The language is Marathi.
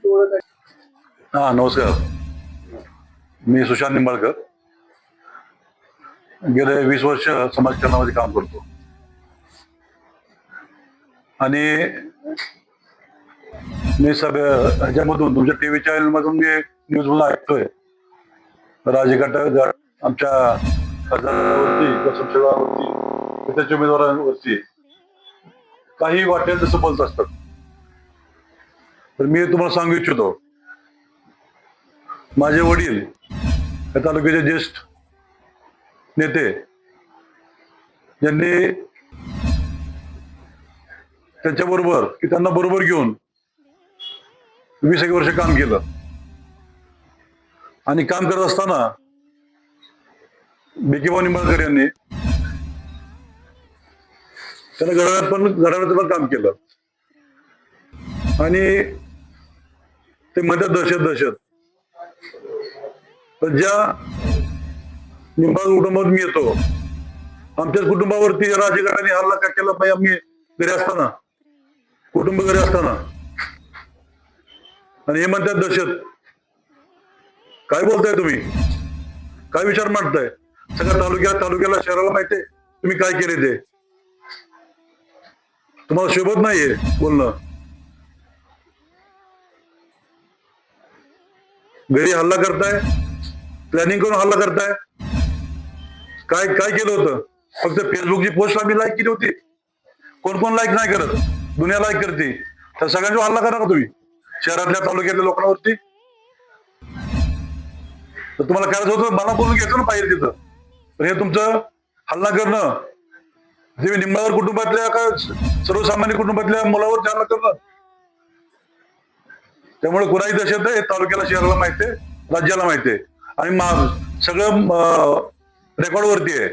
तुमची ओळख आहे? हा, नमस्कार. मी सुशांत निंबाळकर. गेले 20 वर्ष समाजकारणामध्ये काम करतो आणि मी ह्याच्यामधून तुमच्या टीव्ही चॅनल मधून मी न्यूज मधून ऐकतोय राजगट आमच्या खासदारावरती, संसदेवरती, त्याच्या उमेदवारांवरती काही वाटेल तसं बोलत असतात. तर मी तुम्हाला सांगू इच्छितो, माझे वडील या तालुक्याचे ज्येष्ठ नेते, ज्यांनी त्यांच्याबरोबर की त्यांना बरोबर घेऊन 20 वर्ष काम केलं आणि काम करत असताना भिकेभाऊ निंबाळकर यांनी त्यांना घड्याळात पण काम केलं आणि ते म्हणतात दहशत. तर ज्या निंबाळ कुटुंबात मी येतो, आमच्याच कुटुंबावरती राजगटाने हल्ला का केला पाहिजे? आम्ही घरी असताना, कुटुंब घरी असताना, आणि हे म्हणतात दहशत. काय बोलताय तुम्ही? काय विचार मांडताय? सगळ्या तालुक्याला शहराला माहितीये तुम्ही काय केले ते. तुम्हाला शोभत नाहीये बोलणं. घरी हल्ला करताय, प्लॅनिंग करून हल्ला करताय. काय काय केलं होतं? फक्त फेसबुकची पोस्ट आम्ही लाईक केली होती. कोण लाईक नाही करत, दुनिया लाईक करते. तर सगळ्यांचा हल्ला करा का तुम्ही शहरातल्या तालुक्यातल्या लोकांवरती? तर तुम्हाला करायचं होतं, मला बोलून घ्यायचं ना पाहिजे तिथं. पण हे तुमचं हल्ला करणं, जे निंबाळकर कुटुंबातल्या का सर्वसामान्य कुटुंबातल्या मुलावर हल्ला करणं, त्यामुळे कुणाही दहशत आहे तालुक्याला, शहराला माहितीये, राज्याला माहितीये आणि सगळं रेकॉर्ड वरती आहे.